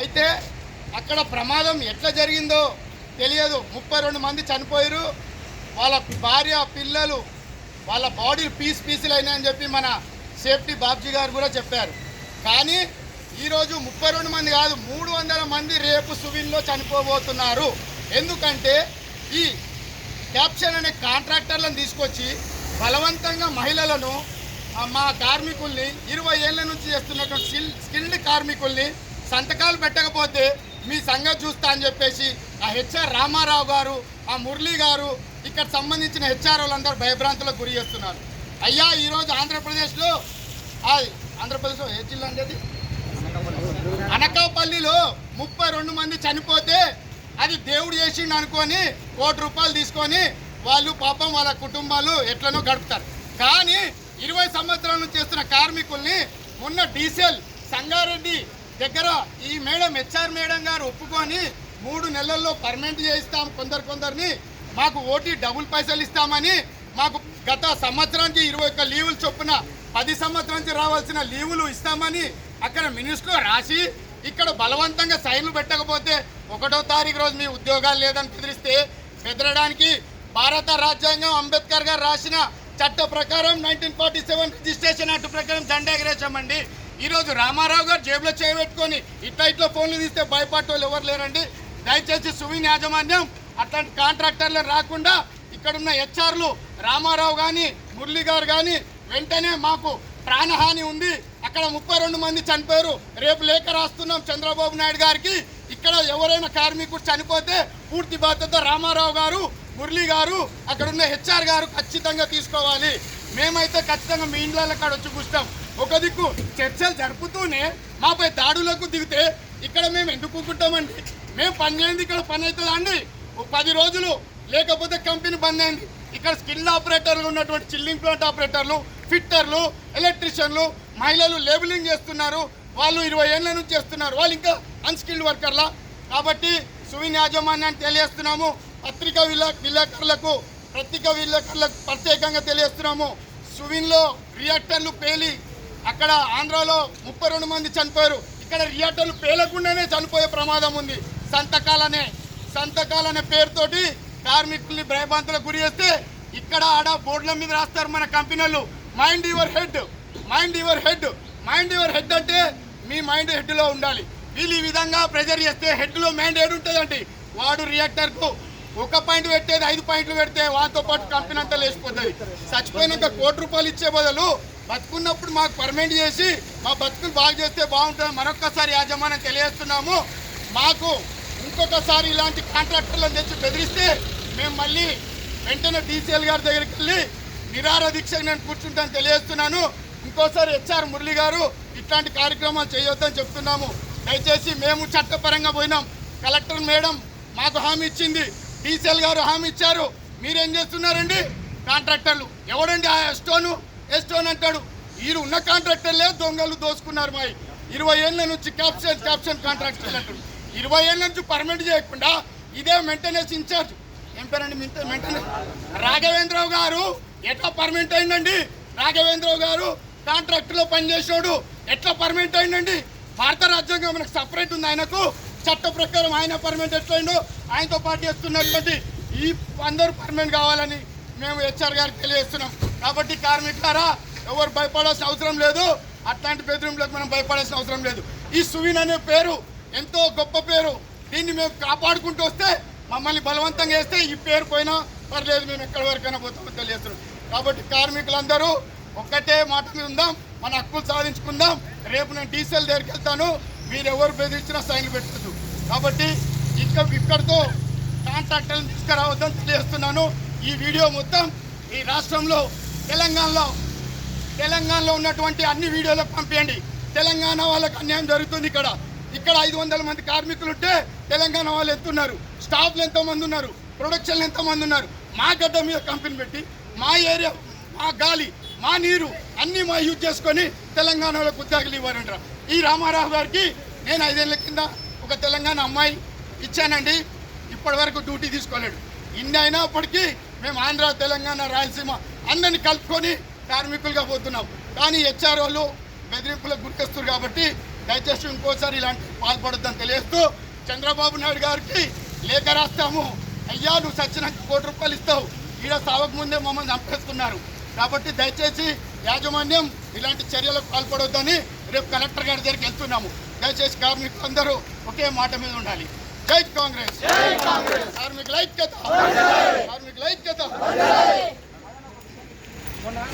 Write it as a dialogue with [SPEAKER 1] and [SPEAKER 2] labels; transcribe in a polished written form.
[SPEAKER 1] అయితే అక్కడ ప్రమాదం ఎట్లా జరిగిందో తెలియదు. 32 మంది చనిపోయారు. వాళ్ళ భార్య పిల్లలు వాళ్ళ బాడీలు పీసులు అయినాయని చెప్పి మన సేఫ్టీ బాబ్జీ గారు కూడా చెప్పారు. కానీ ఈరోజు 32 మంది కాదు 300 మంది రేపు సువిన్లో చనిపోబోతున్నారు. ఎందుకంటే ఈ క్యాప్షన్ అనే కాంట్రాక్టర్లను తీసుకొచ్చి బలవంతంగా మహిళలను మా కార్మికుల్ని 20 ఏళ్ల నుంచి చేస్తున్నటువంటి స్కిల్డ్ కార్మికుల్ని సంతకాలు పెట్టకపోతే మీ సంగతి చూస్తా అని చెప్పేసి ఆ హెచ్ఆర్ రామారావు గారు, ఆ మురళీ గారు, ఇక్కడ సంబంధించిన హెచ్ఆర్ వాళ్ళందరూ భయభ్రాంతులకు గురి చేస్తున్నారు. అయ్యా ఈరోజు ఆంధ్రప్రదేశ్లో ఏ జిల్లా అనేది అనకాపల్లిలో 32 మంది చనిపోతే అది దేవుడు చేసిండు అనుకొని ₹1 కోటి తీసుకొని వాళ్ళు పాపం వాళ్ళ కుటుంబాలు ఎట్లనో గడుపుతారు. కానీ 20 సంవత్సరాల నుంచి చేస్తున్న కార్మికుల్ని మొన్న డీసెల్ సంగారెడ్డి దగ్గర ఈ మేడం హెచ్ఆర్ మేడం గారు ఒప్పుకొని 3 నెలల్లో పర్మనెంట్ చేయిస్తాం, కొందరిని మాకు ఓటీ డబుల్ పైసలు ఇస్తామని, మాకు గత సంవత్సరానికి 21 లీవులు చొప్పున 10 సంవత్సరాల నుంచి రావాల్సిన లీవులు ఇస్తామని అక్కడ మినిస్టర్ రాసి ఇక్కడ బలవంతంగా సైన్లు పెట్టకపోతే 1వ తారీఖు రోజు మీ ఉద్యోగాలు లేదని బెదిరిస్తే బెదరడానికి భారత రాజ్యాంగం అంబేద్కర్ గారు రాసిన చట్ట ప్రకారం 1947 రిజిస్ట్రేషన్ యాక్ట్ ప్రకారం జెండా ఎగరేసామండి. ఈరోజు రామారావు గారు జేబులో చేయబెట్టుకొని ఇట్లా ఫోన్లు తీస్తే భయపడేవాళ్ళు ఎవరు లేరండి. దయచేసి సువిన్ యాజమాన్యం అట్లాంటి కాంట్రాక్టర్లు రాకుండా ఇక్కడున్న హెచ్ఆర్లు రామారావు కానీ మురళి గారు కానీ వెంటనే మాకు ప్రాణహాని ఉంది, అక్కడ 32 మంది చనిపోయారు, రేపు లేఖ రాస్తున్నాం చంద్రబాబు నాయుడు గారికి, ఇక్కడ ఎవరైనా కార్మికుడు చనిపోతే పూర్తి బాధ్యత రామారావు గారు మురళి గారు అక్కడున్న హెచ్ఆర్ గారు ఖచ్చితంగా తీసుకోవాలి. మేమైతే ఖచ్చితంగా మీ ఇండ్ల కాడ వచ్చి కూర్చుంటాం. ఒక దిక్కు చర్చలు జరుపుతూనే మాపై దాడులకు దిగితే ఇక్కడ మేము ఎందుకు కూకుంటామండి? మేము పని చేయండి, ఇక్కడ పని అవుతుందా అండి? 10 రోజులు లేకపోతే కంపెనీ బంద్ అయింది. ఇక్కడ స్కిల్ ఆపరేటర్లు ఉన్నటువంటి చిల్లింగ్ ప్లాంట్ ఆపరేటర్లు, ఫిట్టర్లు, ఎలక్ట్రీషియన్లు, మహిళలు లేబులింగ్ చేస్తున్నారు. వాళ్ళు 20 ఏళ్ళ నుంచి చేస్తున్నారు, వాళ్ళు ఇంకా అన్స్కిల్డ్ వర్కర్లా. కాబట్టి సువిన్ యాజమాన్యాన్ని తెలియజేస్తున్నాము. పత్రికా విలేకరులకు ప్రత్యేకంగా తెలియజేస్తున్నాము. సువిన్లో రియాక్టర్లు పేలి అక్కడ ఆంధ్రాలో 32 మంది చనిపోయారు. ఇక్కడ రియాక్టర్లు పేలకుండానే చనిపోయే ప్రమాదం ఉంది. సంతకాలనే పేరుతోటి కార్మికుల్ని భయభ్రాంతులకు గురి చేస్తే ఇక్కడ ఆడ బోర్డుల మీద రాస్తారు మన కంపెనీలు, మైండ్ యువర్ హెడ్. అంటే మీ మైండ్ హెడ్లో ఉండాలి. వీళ్ళు ఈ విధంగా ప్రెజర్ చేస్తే హెడ్లో మైండ్ హెడ్ ఉంటుందండి. వాడు రియాక్టర్కు 1 పాయింట్ పెట్టేది 5 పాయింట్లు పెడితే వాటితో పాటు కంపెనీ అంతా లేచిపోతుంది. చచ్చిపోయినాక ₹1 కోటి ఇచ్చే బదులు బతుకున్నప్పుడు మాకు పర్మనెంట్ చేసి మా బతుకులు బాగు చేస్తే బాగుంటుంది. మరొక్కసారి యాజమాన్యం తెలియజేస్తున్నాము. మాకు ఇంకొకసారి ఇలాంటి కాంట్రాక్టర్లను తెచ్చి బెదిరిస్తే మేము మళ్ళీ వెంటనే డీసీఎల్ గారి దగ్గరికి వెళ్ళి నిరాహార దీక్షకు నేను కూర్చుంటాను తెలియజేస్తున్నాను. ఇంకోసారి హెచ్ఆర్ మురళి గారు ఇట్లాంటి కార్యక్రమాలు చేయొద్దని చెప్తున్నాము. దయచేసి మేము చట్టపరంగా పోయినాం, కలెక్టర్ మేడం మాకు హామీ ఇచ్చింది, డీసీఎల్ గారు హామీ ఇచ్చారు. మీరేం చేస్తున్నారండి? కాంట్రాక్టర్లు ఎవడండి? ఆ ఎస్టోన్ అంటాడు. వీరు ఉన్న కాంట్రాక్టర్లే దొంగలు దోసుకున్నారు. మా 20 ఏళ్ళ నుంచి క్యాప్షన్ కాంట్రాక్టర్లు అంటారు. 20 ఏళ్ళ నుంచి పర్మనెంట్ చేయకుండా ఇదే మెయింటెనెన్స్ ఇన్ఛార్జ్ ఏం పేరండి మెయింటెనెన్స్ రాఘవేంద్రరావు గారు ఎట్లా పర్మనెంట్ అయిందండి? రాఘవేంద్రరావు గారు కాంట్రాక్టర్లో పనిచేసాడు, ఎట్లా పర్మనెంట్ అయిందండి? భారత రాజ్యాంగం మనకు సపరేట్ ఉంది, ఆయనకు చట్ట ప్రకారం ఆయన పర్మనెంట్ ఎట్లయిందో ఆయనతో పాటు చేస్తున్నటువంటి ఈ అందరూ పర్మనెంట్ కావాలని మేము హెచ్ఆర్ గారికి తెలియజేస్తున్నాం. కాబట్టి కార్మికులారా ఎవరు భయపడాల్సిన అవసరం లేదు, అట్లాంటి బెదిరింపులకు మనం భయపడాల్సిన అవసరం లేదు. ఈ సువిన్ అనే పేరు ఎంతో గొప్ప పేరు, దీన్ని మేము కాపాడుకుంటూ వస్తే మమ్మల్ని బలవంతంగా వేస్తే ఈ పేరు పోయినా పర్లేదు, మేము ఎక్కడి వరకైనా పోతామో తెలియజేస్తున్నాం. కాబట్టి కార్మికులందరూ ఒక్కటే మాట మీద ఉందాం, మన హక్కులు సాధించుకుందాం. రేపు నేను డీసీఎల్ దగ్గరికి వెళ్తాను, మీరు ఎవరు బెదిరించినా సైన్లు పెట్టద్దు. కాబట్టి ఇక్కడితో కాంట్రాక్టర్లను తీసుకురావద్దని తెలియజేస్తున్నాను. ఈ వీడియో మొత్తం ఈ రాష్ట్రంలో తెలంగాణలో ఉన్నటువంటి అన్ని వీడియోలకు పంపించండి. తెలంగాణ వాళ్ళకి అన్యాయం జరుగుతుంది. ఇక్కడ 500 మంది కార్మికులు ఉంటే తెలంగాణ వాళ్ళు ఎంతున్నారు, స్టాఫ్లు ఎంతోమంది ఉన్నారు, ప్రొడక్షన్లు ఎంతమంది ఉన్నారు. మా గడ్డ మీద కంపెనీ పెట్టి మా ఏరియా, మా గాలి, మా నీరు అన్నీ మా యూజ్ చేసుకొని తెలంగాణ వాళ్ళకు ఉద్యోగులు ఇవ్వారంటారు. ఈ రామారావు గారికి నేను 5 ఏళ్ళ కింద ఒక తెలంగాణ అమ్మాయి ఇచ్చానండి, ఇప్పటి వరకు డ్యూటీ తీసుకోలేడు. ఇన్ని అయినప్పటికీ మేము ఆంధ్ర, తెలంగాణ, రాయలసీమ అందరినీ కలుపుకొని కార్మికులుగా పోతున్నాం. కానీ హెచ్ఆర్ వాళ్ళు బెదిరింపులకు గురికొస్తారు. కాబట్టి దయచేసి ఇంకోసారి ఇలాంటి పాల్పడొద్దని తెలియజేస్తూ చంద్రబాబు నాయుడు గారికి లేఖ రాస్తాము. అయ్యా నువ్వు సచ్చినాక ₹1 ఇస్తావు, ఈడ సావకు ముందే మమ్మల్ని చంపేస్తున్నారు. కాబట్టి దయచేసి యాజమాన్యం ఇలాంటి చర్యలకు పాల్పడొద్దని రేపు కలెక్టర్ గారి దగ్గరికి వెళ్తున్నాము. దయచేసి కార్మికులందరూ ఒకే మాట మీద ఉండాలి. జై కాంగ్రెస్, కార్మికుల ఐక్యత, కార్మికుల ఐక్యత.